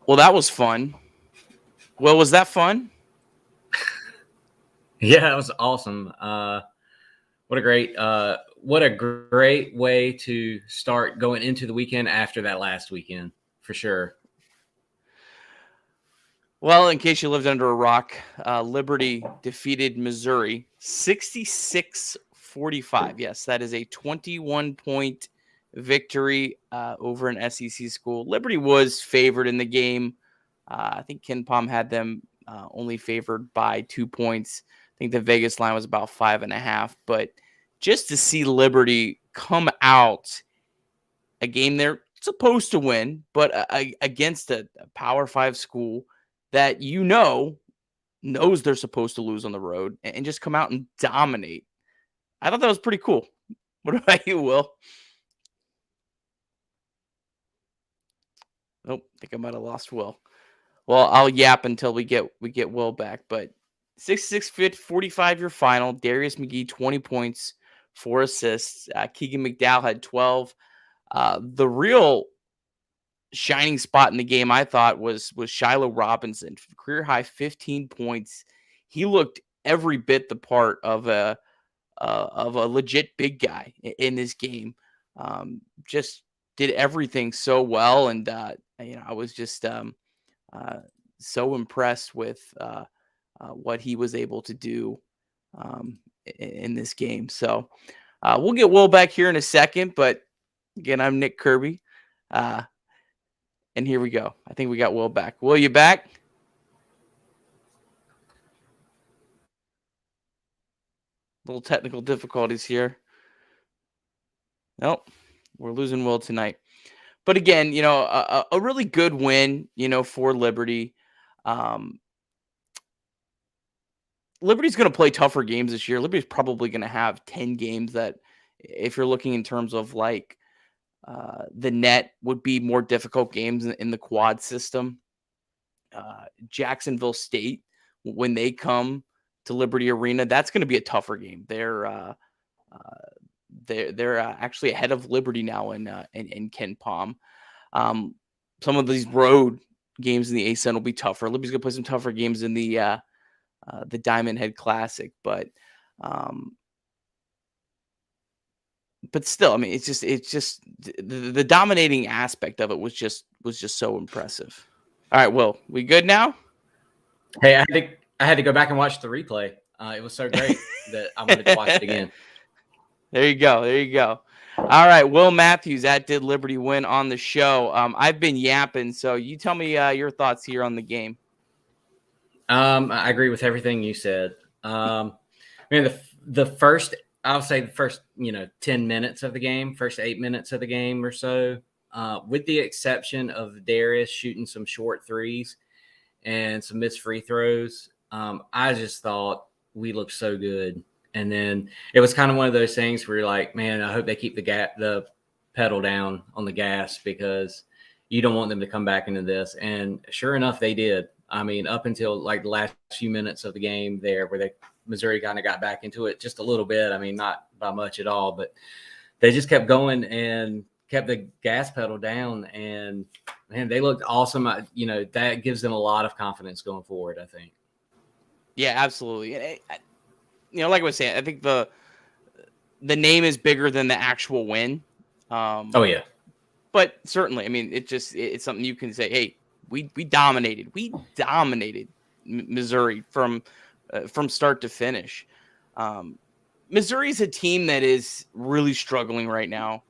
Well, that was fun. Well, was that fun? Yeah, it was awesome. What a great way to start going into the weekend after that last weekend, for sure. Well, in case you lived under a rock, Liberty defeated Missouri 66-45. Yes, that is a 21-point victory over an SEC school. Liberty was favored in the game. I think Ken Palm had them only favored by 2 points. I think the Vegas line was about 5.5. But just to see Liberty come out a game they're supposed to win, but against a Power 5 school that knows they're supposed to lose on the road and just come out and dominate. I thought that was pretty cool. What about you, Will? Nope, I think I might have lost Will. Well, I'll yap until we get Will back. But 66-45 your final. Darius McGee 20 points, 4 assists. Keegan McDowell had 12. The real shining spot in the game, I thought, was Shiloh Robinson, career high 15 points. He looked every bit the part of a legit big guy in this game. Just did everything so well, and I was just so impressed with what he was able to do in this game. So we'll get Will back here in a second, but again, I'm Nick Kirby. And here we go. I think we got Will back. Will, you back? Little technical difficulties here. Nope. We're losing Will tonight. But again, a really good win, for Liberty. Liberty's going to play tougher games this year. Liberty's probably going to have 10 games that, if you're looking in terms of like the net, would be more difficult games in the quad system. Jacksonville State, when they come to Liberty Arena, that's going to be a tougher game. They're actually ahead of Liberty now in Ken Palm. Some of these road games in the ASUN will be tougher. Liberty's going to play some tougher games in the Diamond Head Classic, but still, I mean, it's just the dominating aspect of it was just so impressive. All right, Will, we good now? Hey, I had to go back and watch the replay. It was so great that I wanted to watch it again. There you go. All right, Will Matthews, that did Liberty win on the show. I've been yapping, so you tell me your thoughts here on the game. I agree with everything you said. The first, I'll say the first, 10 minutes of the game, first 8 minutes of the game or so, with the exception of Darius shooting some short threes and some missed free throws, I just thought we looked so good. And then it was kind of one of those things where you're like, man, I hope they keep the pedal down on the gas, because you don't want them to come back into this. And sure enough, they did. I mean, up until like the last few minutes of the game there, where Missouri kind of got back into it just a little bit. I mean, not by much at all, but they just kept going and kept the gas pedal down. And man, they looked awesome. That gives them a lot of confidence going forward, I think. Yeah, absolutely. And like I was saying, I think the name is bigger than the actual win. Oh yeah, but certainly, I mean, it's something you can say. Hey, we dominated. We dominated Missouri from start to finish. Missouri is a team that is really struggling right now,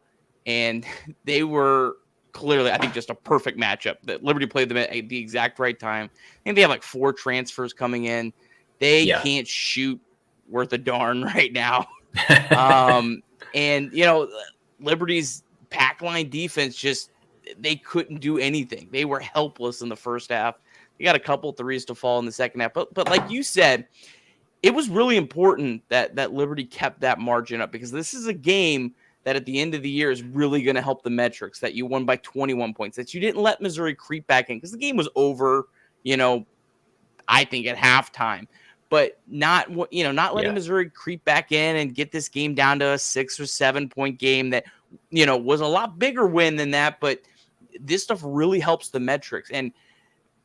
and they were clearly, I think, just a perfect matchup. That Liberty played them at the exact right time. I think they have like 4 transfers coming in. They can't shoot worth a darn right now. And Liberty's pack line defense, they couldn't do anything. They were helpless in the first half. They got a couple threes to fall in the second half. But like you said, it was really important that Liberty kept that margin up, because this is a game that at the end of the year is really going to help the metrics, that you won by 21 points, that you didn't let Missouri creep back in, because the game was over, I think at halftime. But not letting Missouri creep back in and get this game down to a 6 or 7 point game that, was a lot bigger win than that. But this stuff really helps the metrics. And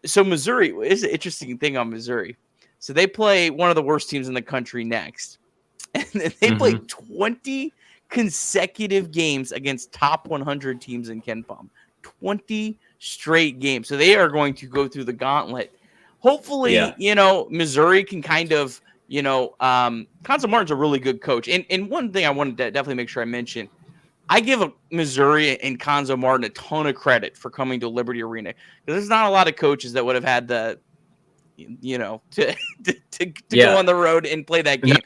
So Missouri is an interesting thing on Missouri. So they play one of the worst teams in the country next, and they play 20 consecutive games against top 100 teams in KenPom. 20 straight games. So they are going to go through the gauntlet. Hopefully, Missouri can kind of, Consul Martin's a really good coach. And one thing I wanted to definitely make sure I mention, I give Missouri and Conzo Martin a ton of credit for coming to Liberty Arena, because there's not a lot of coaches that would have had the, to go on the road and play that game.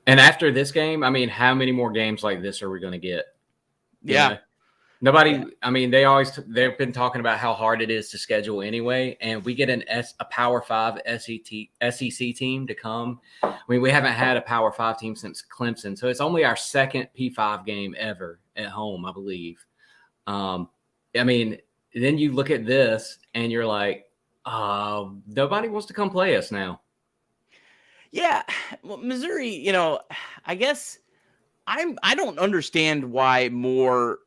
And after this game, I mean, how many more games like this are we going to get? You know? Nobody. I mean, they've been talking about how hard it is to schedule anyway, and we get a Power 5 SEC team to come. I mean, we haven't had a Power 5 team since Clemson, so it's only our second P5 game ever at home, I believe. I mean, then you look at this and you're like, nobody wants to come play us now. Yeah, well, Missouri, I guess I don't understand why more.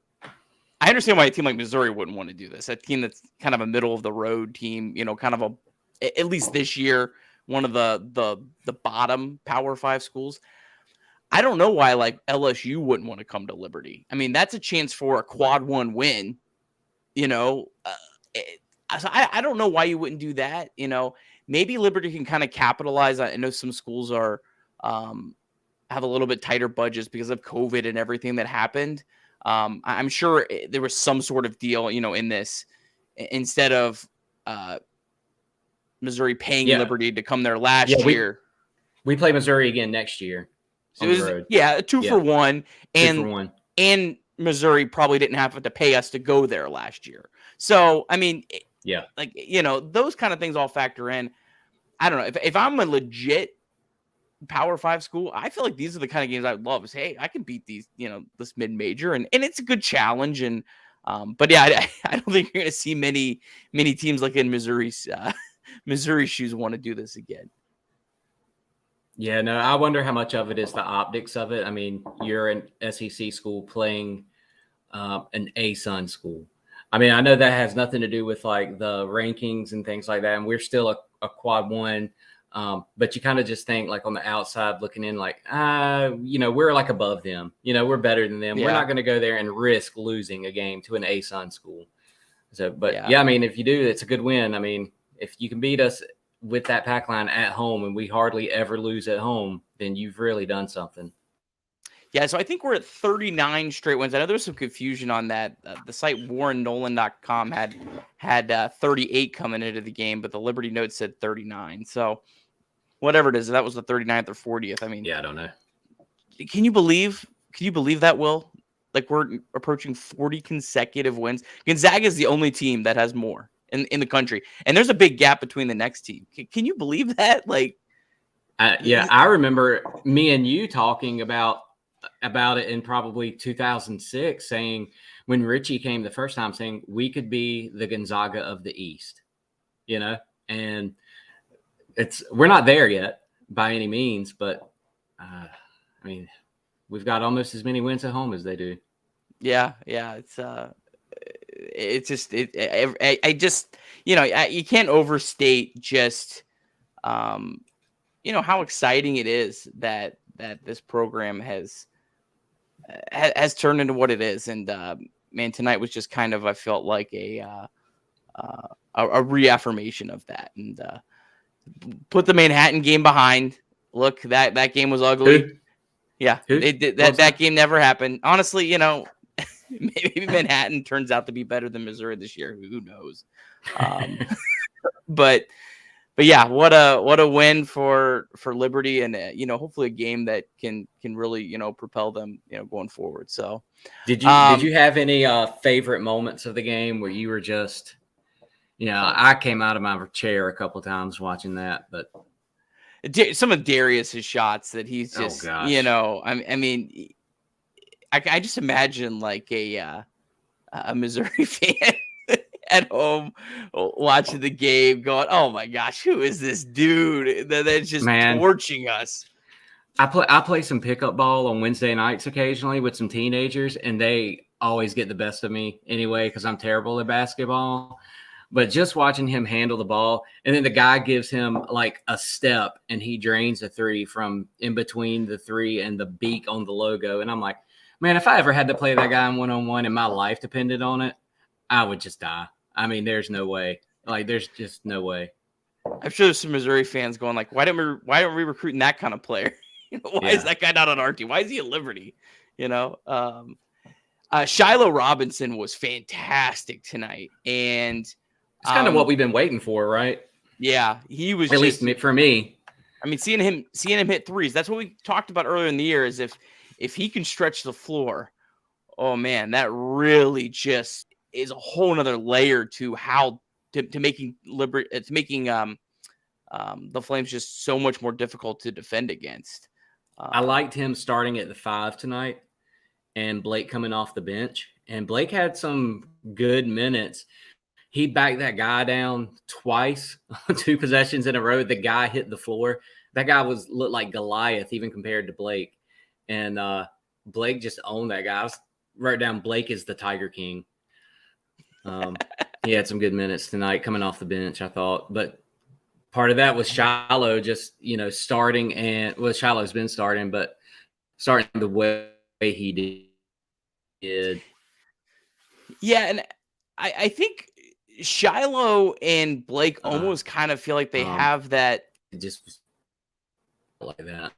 I understand why a team like Missouri wouldn't want to do this. A team that's kind of a middle of the road team, kind of at least this year, one of the bottom Power 5 schools. I don't know why like LSU wouldn't want to come to Liberty. I mean, that's a chance for a quad 1 win. So I don't know why you wouldn't do that. Maybe Liberty can kind of capitalize. I know some schools are have a little bit tighter budgets because of COVID and everything that happened. I'm sure there was some sort of deal, in this, instead of Missouri paying Liberty to come there last year. We play Missouri again next year. So it was, a 2 for 1. And Missouri probably didn't have to pay us to go there last year. So, I mean, those kind of things all factor in. I don't know. If I'm a legit Power 5 school, I feel like these are the kind of games I would love. Is, hey, I can beat these, this mid-major, and it's a good challenge. And but yeah, I don't think you're going to see many teams like in Missouri's Missouri shoes want to do this again. Yeah, no, I wonder how much of it is the optics of it. I mean, you're an SEC school playing an ASUN school. I mean, I know that has nothing to do with like the rankings and things like that, and we're still a quad 1. But you kind of just think like on the outside looking in, like, we're like above them, we're better than them. Yeah. We're not going to go there and risk losing a game to an ASUN school. So, but I mean, if you do, it's a good win. I mean, if you can beat us with that pack line at home and we hardly ever lose at home, then you've really done something. Yeah. So I think we're at 39 straight wins. I know there's some confusion on that. The site warrennolan.com had 38 coming into the game, but the Liberty note said 39. So whatever it is, that was the 39th or 40th. I mean, I don't know. Can you believe that, Will? Like, we're approaching 40 consecutive wins. Gonzaga is the only team that has more in the country. And there's a big gap between the next team. Can you believe that? Like, I remember me and you talking about it in probably 2006, saying when Richie came the first time, saying we could be the Gonzaga of the East, and we're not there yet by any means, but I mean, we've got almost as many wins at home as they do. Yeah. It's just, I just, you can't overstate just, how exciting it is that this program has turned into what it is. And, man, tonight was just kind of, I felt like a reaffirmation of that. And, put the Manhattan game behind. Look, that game was ugly. Who? Yeah, that game never happened. Honestly, maybe Manhattan turns out to be better than Missouri this year. Who knows? But yeah, what a win for Liberty, and hopefully a game that can really propel them going forward. So did you have any favorite moments of the game where you were just I came out of my chair a couple times watching that, but some of Darius's shots that he's just, I mean, I just imagine like a Missouri fan at home watching the game going, oh my gosh, who is this dude that's just torching us? I play some pickup ball on Wednesday nights occasionally with some teenagers, and they always get the best of me anyway because I'm terrible at basketball. But just watching him handle the ball, and then the guy gives him like a step, and he drains a three from in between the three and the beak on the logo. And I'm like, man, if I ever had to play that guy in one-on-one and my life depended on it, I would just die. I mean, there's no way. Like, there's just no way. I'm sure there's some Missouri fans going like, why don't we recruiting that kind of player? Why is that guy not on our team? Why is he at Liberty? Shiloh Robinson was fantastic tonight, and it's kind of what we've been waiting for, right? Yeah, he was at least for me. I mean, seeing him hit threes. That's what we talked about earlier in the year. Is if he can stretch the floor, oh man, that really just is a whole nother layer to how to making the Flames just so much more difficult to defend against. I liked him starting at the 5 tonight and Blake coming off the bench. And Blake had some good minutes. He backed that guy down twice, 2 possessions in a row. The guy hit the floor. That guy looked like Goliath even compared to Blake. And Blake just owned that guy. I wrote down Blake is the Tiger King. He had some good minutes tonight coming off the bench, I thought. But part of that was Shiloh just, starting, and Shiloh's been starting, but starting the way he did. Yeah, and I think Shiloh and Blake almost kind of feel like they have that. It just like that.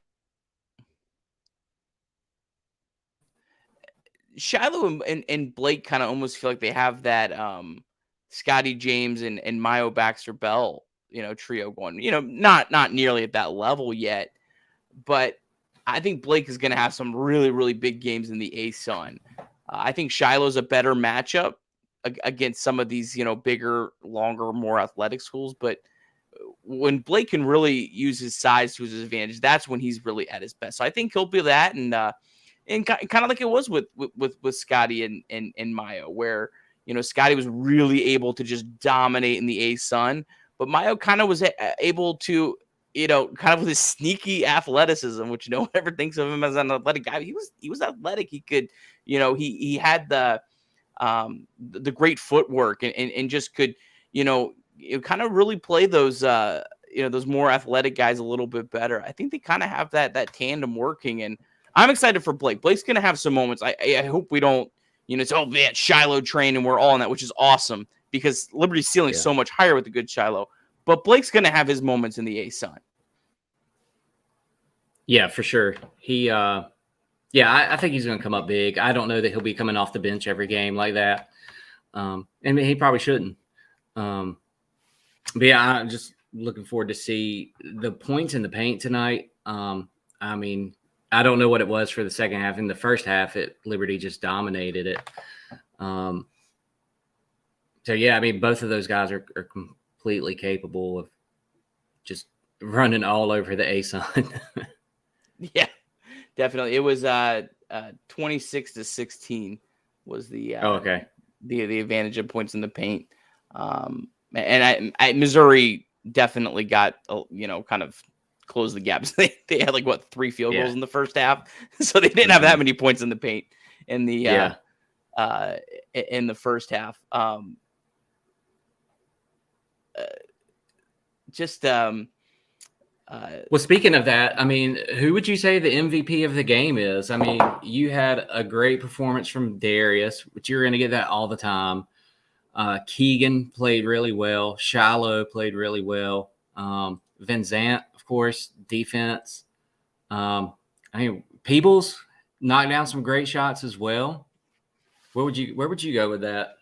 Shiloh and Blake kind of almost feel like they have that Scotty James and Mayo Baxter Bell, trio going, not nearly at that level yet, but I think Blake is going to have some really, really big games in the A-Sun. I think Shiloh's a better matchup against some of these, bigger, longer, more athletic schools. But when Blake can really use his size to his advantage, that's when he's really at his best. So I think he'll be that, and kind of like it was with Scotty and Mayo, where Scotty was really able to just dominate in the A-Sun, but Mayo kind of was able to, kind of with his sneaky athleticism, which no one ever thinks of him as an athletic guy. He was athletic. He could, he had the great footwork and just could, kind of really play those, those more athletic guys a little bit better. I think they kind of have that tandem working, and I'm excited for Blake. Blake's going to have some moments. I hope we don't, it's, oh man, Shiloh train and we're all on that, which is awesome because Liberty's ceiling is so much higher with the good Shiloh. But Blake's going to have his moments in the A-Sun. Yeah, for sure. I think he's going to come up big. I don't know that he'll be coming off the bench every game like that. And he probably shouldn't. But yeah, I'm just looking forward to see the points in the paint tonight. I mean, I don't know what it was for the second half. In the first half, Liberty just dominated it. So yeah, I mean, both of those guys are completely capable of just running all over the A-Sun. Yeah, definitely. It was 26-16 was the the advantage of points in the paint. And Missouri definitely got kind of closed the gaps. They had 3 field goals in the first half, so they didn't have that many points in the paint in the in the first half. Well, speaking of that, I mean, who would you say the MVP of the game is? I mean, you had a great performance from Darius, but you're going to get that all the time. Keegan played really well. Shiloh played really well. Vincent, of course, defense. I mean, Peebles knocked down some great shots as well. Where would you go with that?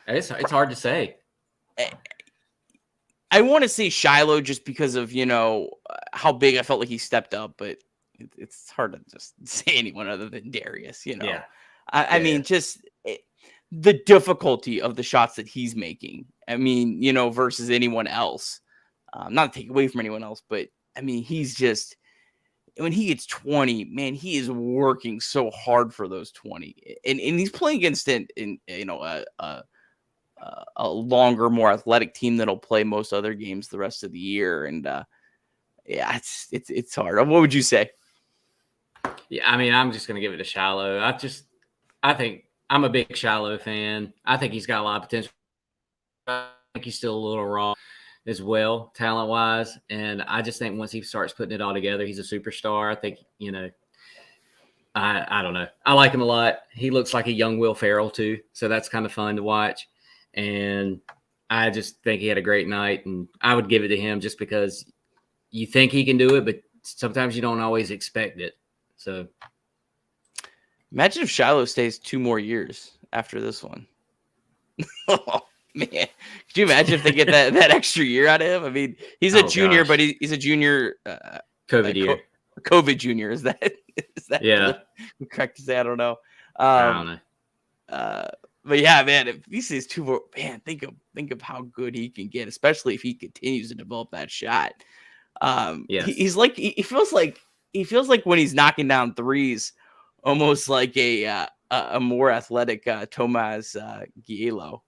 It's hard to say. I want to say Shiloh just because of, how big I felt like he stepped up, but it's hard to just say anyone other than Darius, Yeah. I mean, just the difficulty of the shots that he's making. I mean, versus anyone else. Not to take away from anyone else, but I mean, he's just, when he gets 20, man, he is working so hard for those 20, and he's playing against a longer, more athletic team that'll play most other games the rest of the year. And yeah, it's hard. What would you say? Yeah, I mean, I'm just going to give it to Shiloh. I think I'm a big Shiloh fan. I think he's got a lot of potential. think he's still a little raw as well, talent wise. And I just think once he starts putting it all together, he's a superstar. I think, I don't know. I like him a lot. He looks like a young Will Ferrell too, so that's kind of fun to watch. And I just think he had a great night, and I would give it to him just because you think he can do it, but sometimes you don't always expect it. So imagine if Shiloh stays 2 more years after this one. Oh man, could you imagine if they get that extra year out of him? I mean, he's a junior, gosh. but he's a junior. COVID year. COVID junior, is that Yeah. correct to say? I don't know. I don't know. But yeah, man, if he sees 2 more, man, think of how good he can get, especially if he continues to develop that shot. Yes. He feels like when he's knocking down threes, almost like a more athletic Tomas Gielo.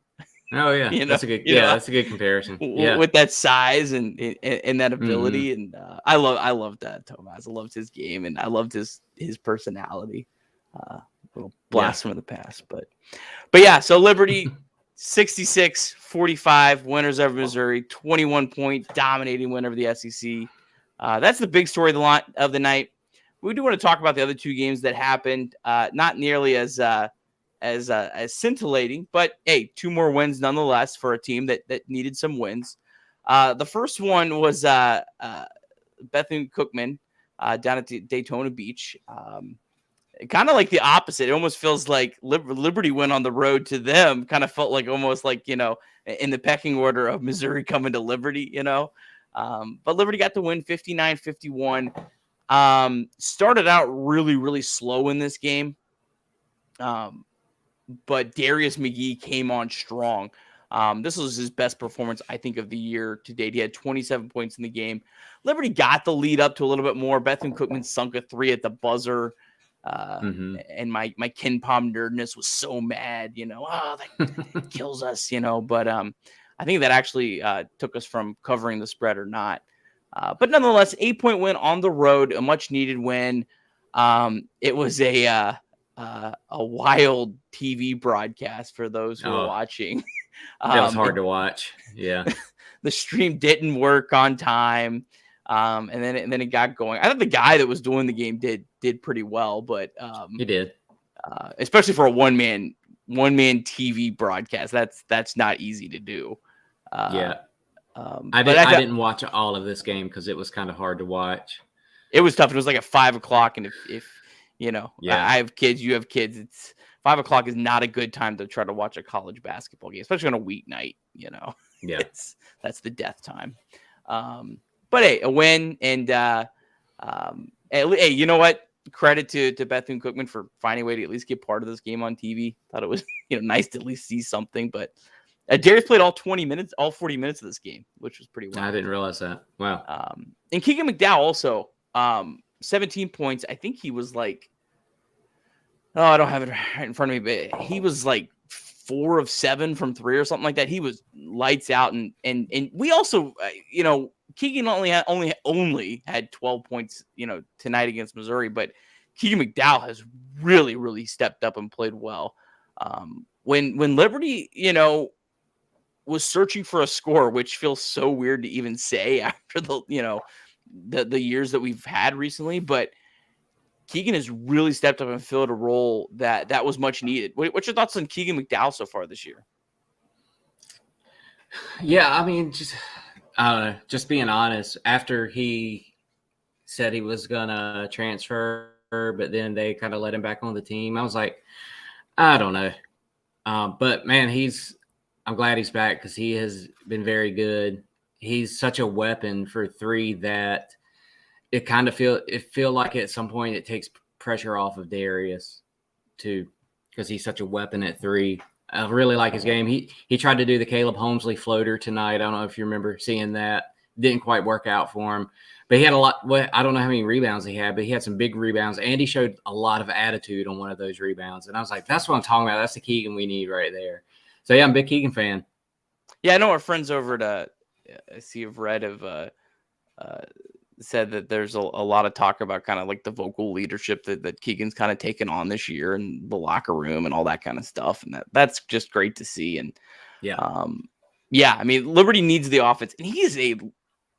Oh yeah, that's a good comparison. Yeah, with that size and that ability, and I loved that Tomas. I loved his game, and I loved his personality. Little blast from the past, but yeah. So Liberty 66-45 winners over Missouri, 21-point dominating win over the SEC. That's the big story of the night. We do want to talk about the other 2 games that happened. Not nearly as scintillating, but hey, 2 more wins nonetheless for a team that needed some wins. The first one was Bethune-Cookman down at Daytona Beach. Kind of like the opposite. It almost feels like Liberty went on the road to them. Kind of felt like almost like, in the pecking order of Missouri coming to Liberty, But Liberty got the win 59-51. Started out really, really slow in this game. But Darius McGee came on strong. This was his best performance, I think, of the year to date. He had 27 points in the game. Liberty got the lead up to a little bit more. Bethune-Cookman sunk a 3 at the buzzer. And my Ken Pom nerdness was so mad, that kills us, but I think that actually took us from covering the spread or not. But nonetheless, 8-point win on the road, a much needed win. It was a wild TV broadcast for those who are watching. That was hard to watch. Yeah. The stream didn't work on time. And then it got going. I thought the guy that was doing the game did pretty well, but he did. Especially for a one-man TV broadcast. That's not easy to do. Yeah. I didn't watch all of this game because it was kind of hard to watch. It was tough. It was like at 5:00, and if I have kids, you have kids. It's 5:00 is not a good time to try to watch a college basketball game, especially on a weeknight. Yeah, that's the death time. But hey, a win, and hey, you know what? Credit to Bethune-Cookman for finding a way to at least get part of this game on TV. Thought it was nice to at least see something. But Darius played all 40 minutes of this game, which was pretty wild. I didn't realize that. Wow. And Keegan McDowell also 17 points. I think he was like, I don't have it right in front of me, but he was like 4 of 7 from 3 or something like that. He was lights out, and we also, Keegan only had 12 points, tonight against Missouri, but Keegan McDowell has really, really stepped up and played well. When Liberty, was searching for a score, which feels so weird to even say after the years that we've had recently, but Keegan has really stepped up and filled a role that was much needed. What's your thoughts on Keegan McDowell so far this year? Yeah, I mean, just being honest, after he said he was gonna transfer, but then they kind of let him back on the team, I was like, I don't know. But man, I'm glad he's back because he has been very good. He's such a weapon for 3 that it kind of feel like at some point it takes pressure off of Darius too, because he's such a weapon at 3. I really like his game. He tried to do the Caleb Holmesley floater tonight. I don't know if you remember seeing that. Didn't quite work out for him, but he had a lot. Well, I don't know how many rebounds he had, but he had some big rebounds, and he showed a lot of attitude on one of those rebounds. And I was like, that's what I'm talking about. That's the Keegan we need right there. So yeah, I'm a big Keegan fan. Yeah, I know our friends over at Sea of Red have said that there's a lot of talk about kind of like the vocal leadership that Keegan's kind of taken on this year in the locker room and all that kind of stuff. And that's just great to see. And Yeah, I mean, Liberty needs the offense, and he is a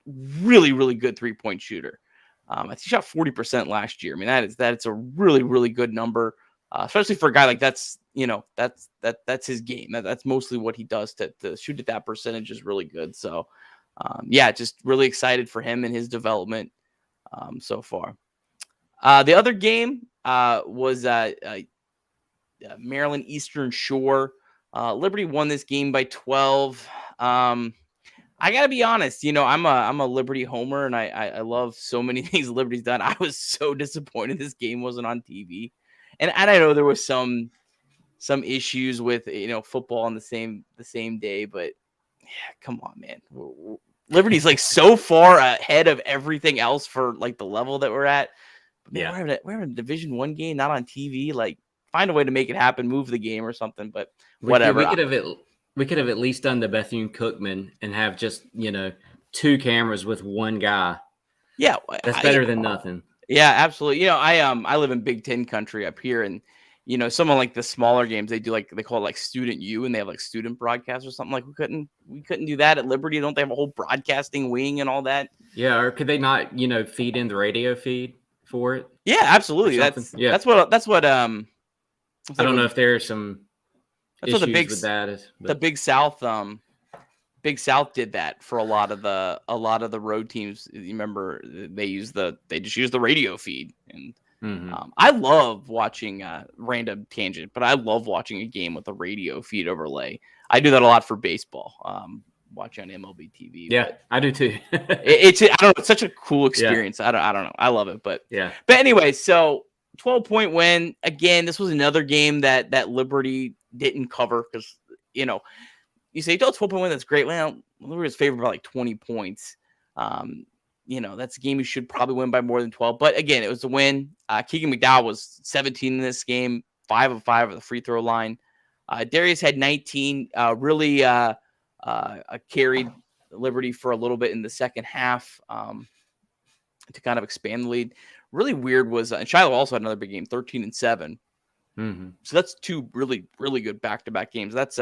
really, really good 3-point shooter. I think he shot 40% last year. I mean, that's a really, really good number, especially for a guy like that's his game. That's mostly what he does to shoot at that percentage is really good. So, yeah, just really excited for him and his development so far. The other game was Maryland Eastern Shore. Liberty won this game by 12. I gotta be honest, I'm a Liberty homer, and I love so many things Liberty's done. I was so disappointed this game wasn't on TV, and I know there was some issues with football on the same day, but yeah, come on, man. Liberty's like so far ahead of everything else for like the level that we're at. But man, we're having a Division I game not on TV. Like, find a way to make it happen, move the game or something. But whatever. We could have at least done the Bethune-Cookman and have just 2 cameras with one guy. Yeah, that's better than nothing. Yeah, absolutely. I live in Big Ten country up here, and someone like the smaller games, they call it like Student U, and they have like student broadcasts or something. Like we couldn't do that at Liberty. Don't they have a whole broadcasting wing and all that? Yeah, or could they not feed in the radio feed for it? Yeah, absolutely. That's what I don't know if there's some issues with that. The Big South did that for a lot of the road teams. You remember they just use the radio feed, and I love watching random tangent, but I love watching a game with a radio feed overlay. I do that a lot for baseball. Watch on MLB TV. Yeah, I do too. I don't know. It's such a cool experience. Yeah. I don't know. I love it. But anyway, so 12-point win. Again, this was another game that Liberty didn't cover because, you say, 12-point win, that's great. Well, Liberty was favored by like 20 points. That's a game you should probably win by more than 12. But again, it was a win. Keegan McDowell was 17 in this game, 5 of 5 at the free throw line. Darius had 19, really carried Liberty for a little bit in the second half to kind of expand the lead. Really weird was, and Shiloh also had another big game, 13 and 7. Mm-hmm. So that's 2 really, really good back-to-back games. That's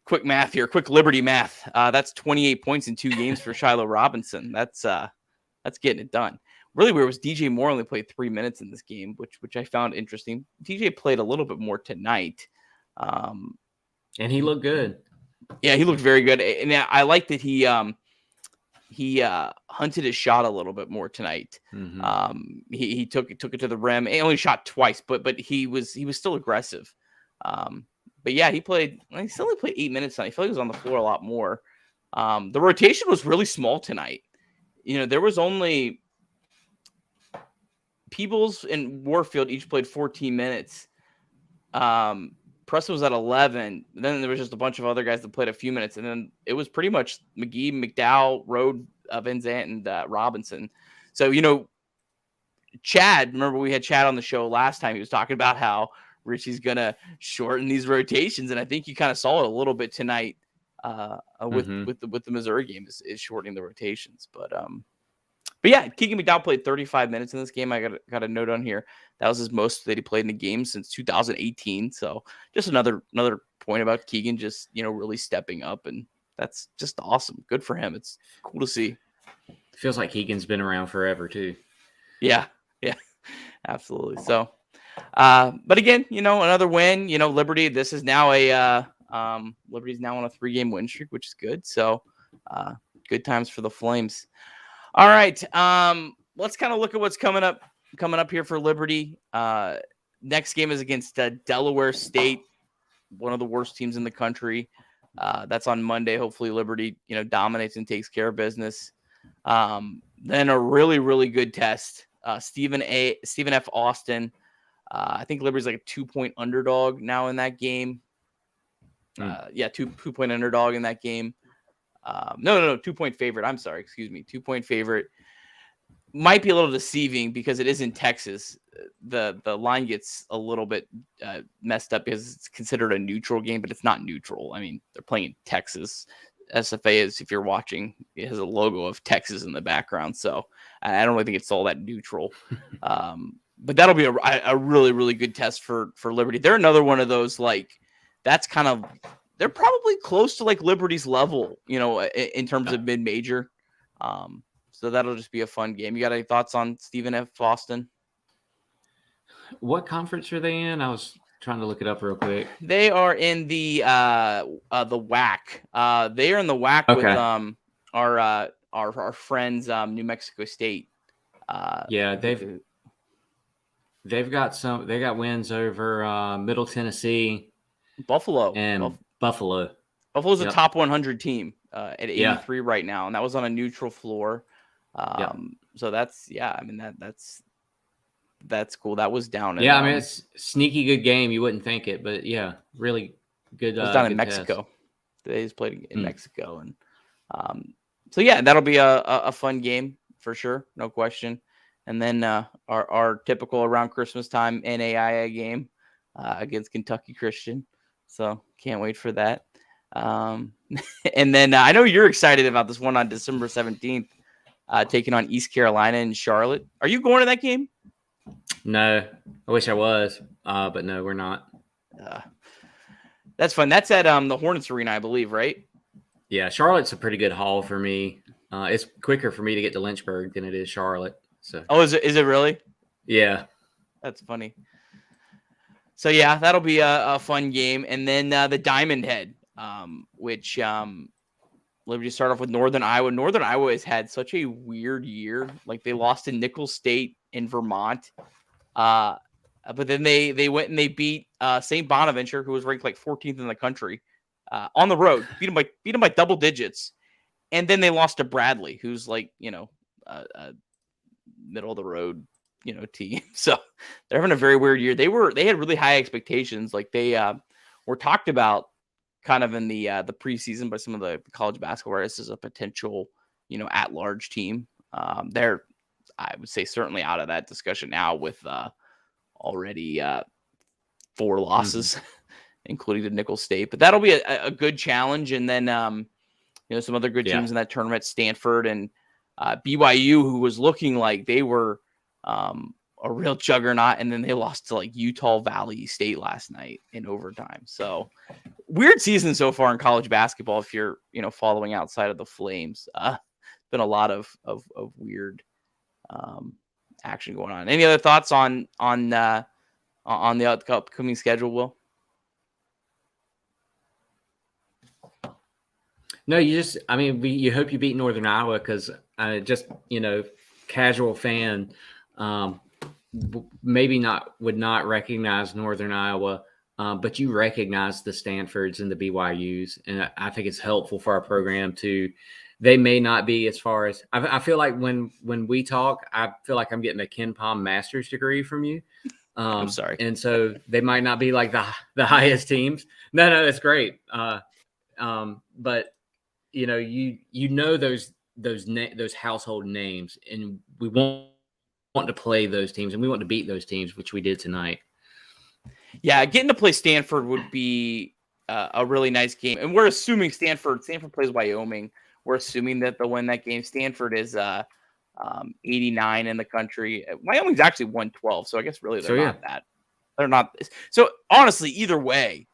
quick math here, quick Liberty math. That's 28 points in 2 games for Shiloh Robinson. That's getting it done. Really weird was DJ Moore only played 3 minutes in this game, which I found interesting. DJ played a little bit more tonight. And he looked good. Yeah, he looked very good. And I like that he hunted his shot a little bit more tonight. Mm-hmm. He took it to the rim. He only shot twice, but he was still aggressive. But yeah, he still only played 8 minutes tonight. I feel like he was on the floor a lot more. The rotation was really small tonight. There was only Peebles and Warfield each played 14 minutes. Preston was at 11. Then there was just a bunch of other guys that played a few minutes. And then it was pretty much McGee, McDowell, Rode, Van Zant, and Robinson. So, Chad, remember we had Chad on the show last time. He was talking about how Richie's going to shorten these rotations. And I think you kind of saw it a little bit tonight with the Missouri game is shortening the rotations. But yeah, Keegan McDowell played 35 minutes in this game. I got a note on here. That was his most that he played in the game since 2018. So just another point about Keegan just, really stepping up. And that's just awesome. Good for him. It's cool to see. Feels like Keegan's been around forever too. Yeah, absolutely. So, but again, another win, Liberty, this is now Liberty's now on a 3-game win streak, which is good. So good times for the Flames. All right. Let's kind of look at what's coming up here for Liberty. Next game is against Delaware State, one of the worst teams in the country. That's on Monday. Hopefully Liberty, dominates and takes care of business. Then a really, really good test. Stephen F. Austin. I think Liberty's like a 2-point underdog now in that game. 2-point underdog in that game. No, 2-point favorite. I'm sorry. Excuse me. 2-point favorite. Might be a little deceiving because it is in Texas. The line gets a little bit messed up because it's considered a neutral game, but it's not neutral. I mean, they're playing in Texas. SFA is, if you're watching, it has a logo of Texas in the background. So I don't really think it's all that neutral. But that'll be a really, really good test for Liberty. They're another one of those, like, that's kind of they're probably close to like Liberty's level, in terms of mid-major. So that'll just be a fun game. You got any thoughts on Stephen F. Boston? What conference are they in? I was trying to look it up real quick. They are in the WAC. They are in the WAC with our friends New Mexico State. They've got wins over Middle Tennessee, Buffalo, and Buffalo. Buffalo's a top 100 team at 83 right now, and that was on a neutral floor. So that's that's cool. That was down. It's sneaky good game. You wouldn't think it, but really good. It was down in Mexico. They just played in Mexico, and so that'll be a fun game for sure, no question. And then our typical around Christmas time NAIA game against Kentucky Christian. So can't wait for that. And then I know you're excited about this one on December 17th, taking on East Carolina and Charlotte. Are you going to that game? No, I wish I was, but no, we're not. That's fun. That's at the Hornets Arena, I believe, right? Yeah, Charlotte's a pretty good haul for me. It's quicker for me to get to Lynchburg than it is Charlotte. So. Oh, is it really? Yeah. That's funny. So, that'll be a fun game. And then the Diamond Head, which Liberty start off with Northern Iowa. Northern Iowa has had such a weird year. Like, they lost to Nicholls State in Vermont. But then they went and they beat St. Bonaventure, who was ranked like 14th in the country, on the road. Beat them by double digits. And then they lost to Bradley, who's like, a middle of the road, team. So they're having a very weird year. They had really high expectations. Like they were talked about kind of in the preseason by some of the college basketball writers as a potential, at-large team. They're, I would say, certainly out of that discussion now with already 4 losses, including the Nicholls State. But that'll be a good challenge. And then, some other good teams in that tournament, Stanford and BYU, who was looking like they were a real juggernaut, and then they lost to like Utah Valley State last night in overtime. So weird season so far in college basketball. If you're following outside of the Flames, been a lot of weird action going on. Any other thoughts on the upcoming schedule, Will? No, you hope you beat Northern Iowa because casual fan would not recognize Northern Iowa, but you recognize the Stanfords and the BYUs, and I think it's helpful for our program to. They may not be as far as I feel like when we talk, I feel like I'm getting a KenPom master's degree from you. I'm sorry, and so they might not be like the highest teams. No, that's great. But those household names, and we want to play those teams, and we want to beat those teams, which we did tonight. Yeah, getting to play Stanford would be a really nice game, and we're assuming Stanford plays Wyoming. We're assuming that they'll win that game. Stanford is 89 in the country. Wyoming's actually 112, so I guess really they're not. So honestly, either way,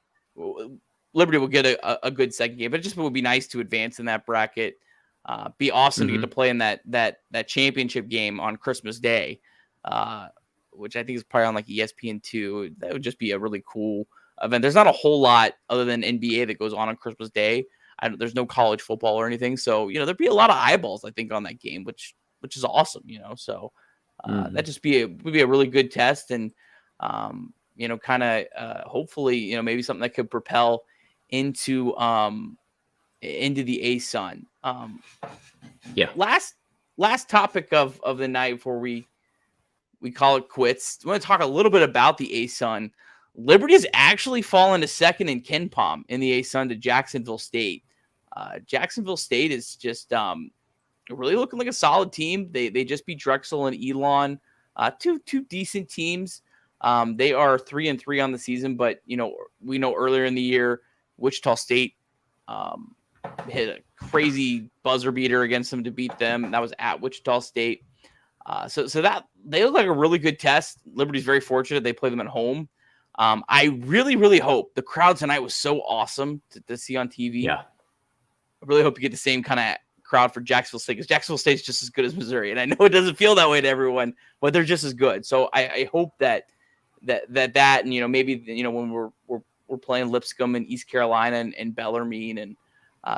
Liberty will get a good second game, but it just would be nice to advance in that bracket. Be awesome to get to play in that championship game on Christmas Day, which I think is probably on like ESPN2. That would just be a really cool event. There's not a whole lot other than NBA that goes on Christmas Day. There's no college football or anything, so there'd be a lot of eyeballs I think on that game, which is awesome. So that just would be a really good test, and kind of hopefully maybe something that could propel into the A-Sun. Last topic of the night before we call it quits. I want to talk a little bit about the A-Sun. Liberty has actually fallen to second in KenPom in the A-Sun to Jacksonville State. Jacksonville State is just really looking like a solid team. They just beat Drexel and Elon, two decent teams. They are 3-3 on the season, but we know earlier in the year Wichita State hit a crazy buzzer beater against them to beat them. That was at Wichita State. So that they look like a really good test. Liberty's very fortunate they play them at home. I really, really hope the crowd tonight was so awesome to see on TV. Yeah. I really hope you get the same kind of crowd for Jacksonville State, because Jacksonville State is just as good as Missouri. And I know it doesn't feel that way to everyone, but they're just as good. So I hope that, and, you know, maybe, you know, when we're playing Lipscomb and East Carolina and Bellarmine and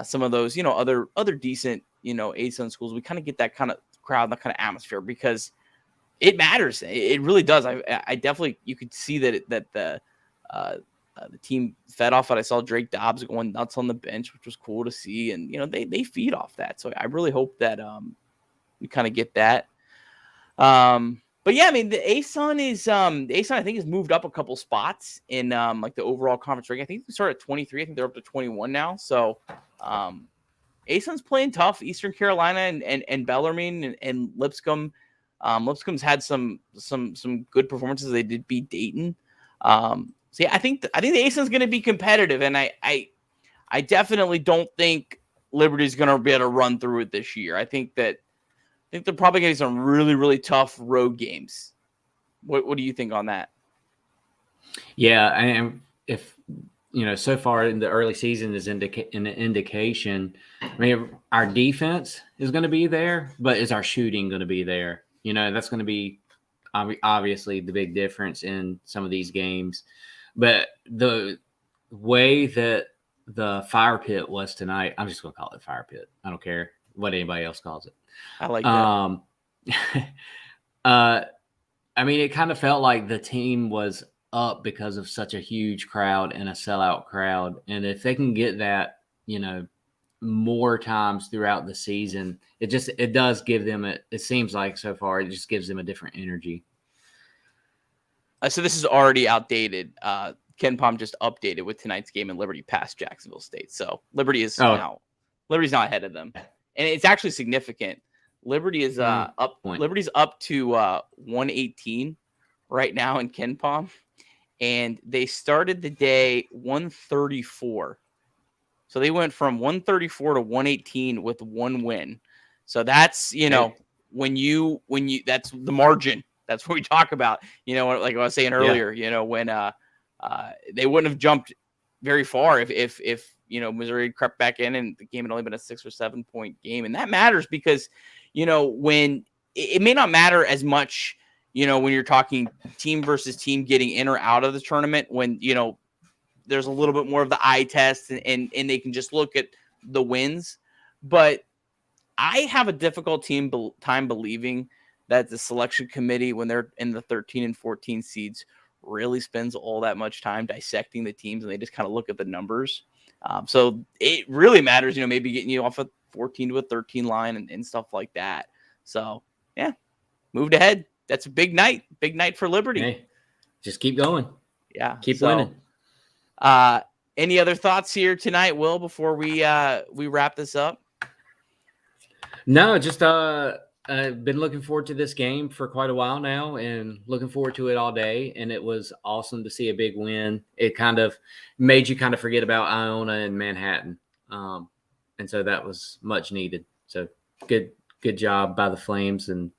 some of those, you know, other decent, you know, ASUN schools, we kind of get that kind of crowd, that kind of atmosphere, because it matters. It really does. I definitely, you could see that the team fed off it. I saw Drake Dobbs going nuts on the bench, which was cool to see. And, you know, they feed off that. So I really hope that we kind of get that. But yeah, I mean, the ASUN I think has moved up a couple spots in like the overall conference ranking. I think they started at 23. I think they're up to 21 now. So ASUN's playing tough. Eastern Carolina and Bellarmine and Lipscomb. Lipscomb's had some good performances. They did beat Dayton. So yeah, I think the ASUN's going to be competitive, and I definitely don't think Liberty's going to be able to run through it this year. I think they're probably going to be some really, really tough road games. What do you think on that? Yeah, and if you know, so far in the early season is an indication. I mean, our defense is going to be there, but is our shooting going to be there? You know, that's going to be obviously the big difference in some of these games. But the way that the fire pit was tonight, I'm just going to call it fire pit. I don't care what anybody else calls it. I like that. I mean, it kind of felt like the team was up because of such a huge crowd and a sellout crowd. And if they can get that, you know, more times throughout the season, it does give them it seems like so far it just gives them a different energy. So this is already outdated. Ken Palm just updated with tonight's game, and Liberty passed Jacksonville State. So Liberty's now ahead of them, and it's actually significant. Liberty is up. Liberty's up to 118 right now in Ken Palm, and they started the day 134. So they went from 134 to 118 with one win. So that's, you know, when you that's the margin. That's what we talk about. You know, like I was saying earlier, you know, when they wouldn't have jumped very far if you know, Missouri crept back in and the game had only been a 6 or 7 point game. And that matters because, you know, when it may not matter as much, you know, when you're talking team versus team getting in or out of the tournament, when, you know, there's a little bit more of the eye test and they can just look at the wins. But I have a difficult time believing that the selection committee, when they're in the 13 and 14 seeds, really spends all that much time dissecting the teams, and they just kind of look at the numbers. So it really matters, you know, maybe getting you off a 14 to a 13 line and stuff like that. So yeah, moved ahead. That's a big night for Liberty. Hey, just keep going. Yeah. Keep winning. Any other thoughts here tonight, Will, before we wrap this up? No, just I've been looking forward to this game for quite a while now and looking forward to it all day. And it was awesome to see a big win. It kind of made you kind of forget about Iona and Manhattan. And so that was much needed. So good job by the Flames and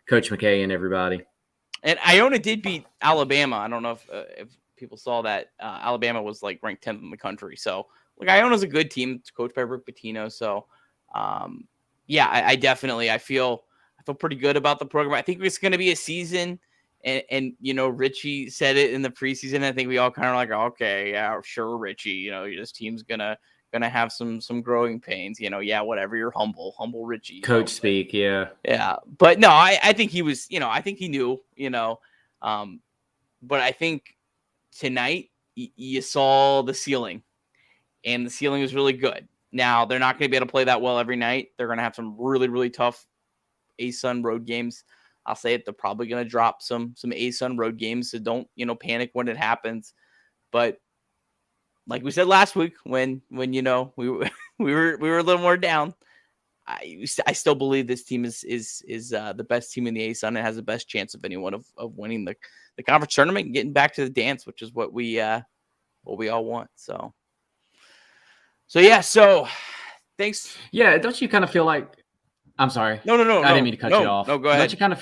Coach McKay and everybody. And Iona did beat Alabama. I don't know if people saw that. Alabama was like ranked 10th in the country. So like Iona's a good team. It's coached by Rick Pitino. So yeah, I definitely, I feel pretty good about the program. I think it's going to be a season, and you know, Richie said it in the preseason. I think we all kind of like, okay, yeah, sure, Richie. You know, this team's gonna have some growing pains. You know, yeah, whatever. You're humble Richie. Coach speak, yeah. But no, I think he was. You know, I think he knew. You know, but I think tonight you saw the ceiling, and the ceiling was really good. Now, they're not going to be able to play that well every night. They're going to have some really, really tough ASUN road games. I'll say it. They're probably going to drop some ASUN road games, so don't, you know, panic when it happens. But like we said last week, when you know, we were a little more down, I still believe this team is the best team in the ASUN and has the best chance of anyone of winning the conference tournament and getting back to the dance, which is what we all want. So yeah, so thanks. Yeah, don't you kind of feel like I'm sorry. No. I didn't mean to cut you off. No, go ahead. Don't you kind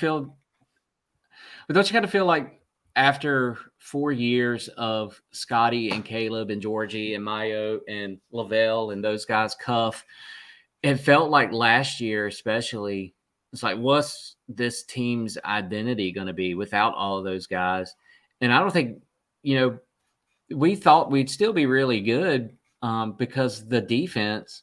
of feel like after 4 years of Scotty and Caleb and Georgie and Mayo and Lavelle and those guys, Cuff, it felt like last year, especially, it's like, what's this team's identity going to be without all of those guys? And I don't think, we thought we'd still be really good because the defense,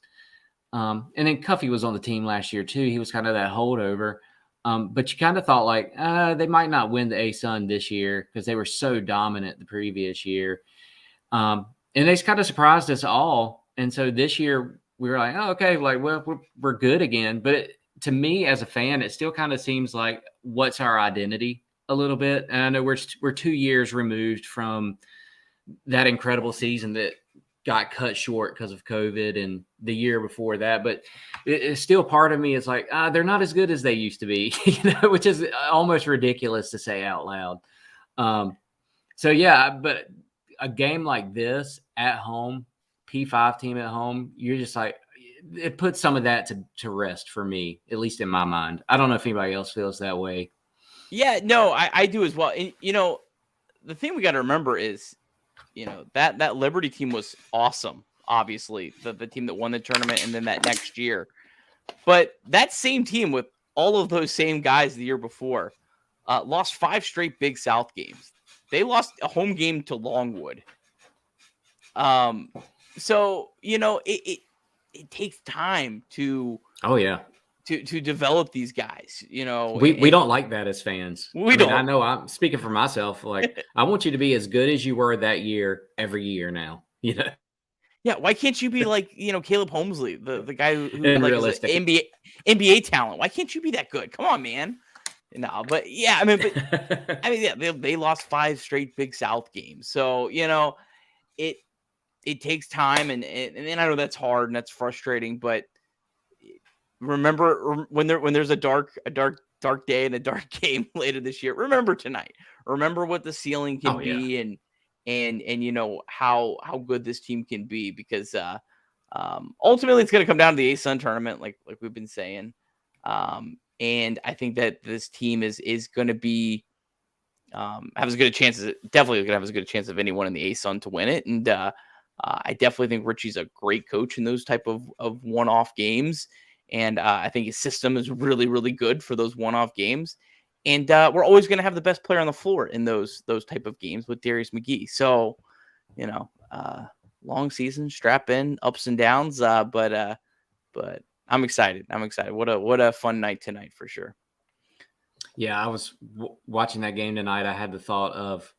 and then Cuffy was on the team last year too. He was kind of that holdover. But you kind of thought like they might not win the A-Sun this year because they were so dominant the previous year. And they kind of surprised us all. And so this year we were like, oh, okay, like, well, we're good again. But to me as a fan, it still kind of seems like what's our identity a little bit. And I know we're 2 years removed from that incredible season that got cut short because of COVID and the year before that. But it's still part of me is like, they're not as good as they used to be, which is almost ridiculous to say out loud. So yeah, but a game like this at home, P5 team at home, you're just like, it puts some of that to rest for me, at least in my mind. I don't know if anybody else feels that way. Yeah, no, I do as well. And, the thing we got to remember is, that Liberty team was awesome. Obviously, the team that won the tournament, and then that next year. But that same team with all of those same guys the year before lost 5 straight Big South games. They lost a home game to Longwood. So it takes time to. Oh yeah. To develop these guys, we don't like that as fans. We don't. I know I'm speaking for myself. Like, I want you to be as good as you were that year every year now. Yeah. Why can't you be like Caleb Holmesley, the guy who like is NBA talent? Why can't you be that good? Come on, man. No, but yeah, they lost 5 straight Big South games. So it takes time, and I know that's hard and that's frustrating, but. Remember when there's a dark day and a dark game later this year. Remember tonight. Remember what the ceiling can be, and how good this team can be, because ultimately it's going to come down to the A-Sun tournament, like we've been saying. And I think that this team is going to be have as good a chance as definitely going to have as good a chance of anyone in the A-Sun to win it. And I definitely think Richie's a great coach in those type of one-off games. And I think his system is really, really good for those one-off games. And we're always going to have the best player on the floor in those type of games with Darius McGee. So, long season, strap in, ups and downs. But I'm excited. What a fun night tonight for sure. Yeah, I was watching that game tonight. I had the thought of,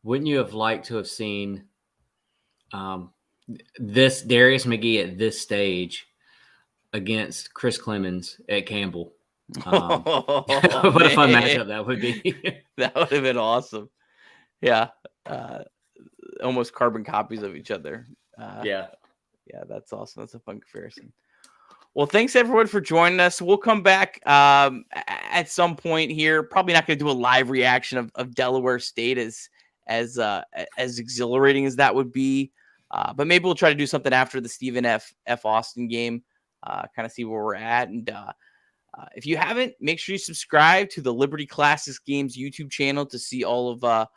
wouldn't you have liked to have seen this Darius McGee at this stage against Chris Clemens at Campbell? What a fun matchup that would be. That would have been awesome. Yeah. Almost carbon copies of each other. Yeah, that's awesome. That's a fun comparison. Well, thanks everyone for joining us. We'll come back at some point here. Probably not going to do a live reaction of Delaware State as exhilarating as that would be. But maybe we'll try to do something after the Stephen F. Austin game. Kind of see where we're at. And if you haven't, make sure you subscribe to the Liberty Classics Games YouTube channel to see all of the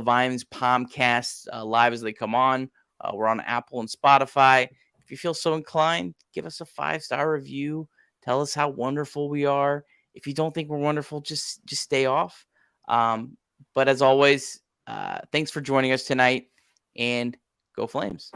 VinesPomcasts live as they come on. We're on Apple and Spotify. If you feel so inclined, give us a 5-star review. Tell us how wonderful we are. If you don't think we're wonderful, just stay off. But as always, thanks for joining us tonight, and go Flames.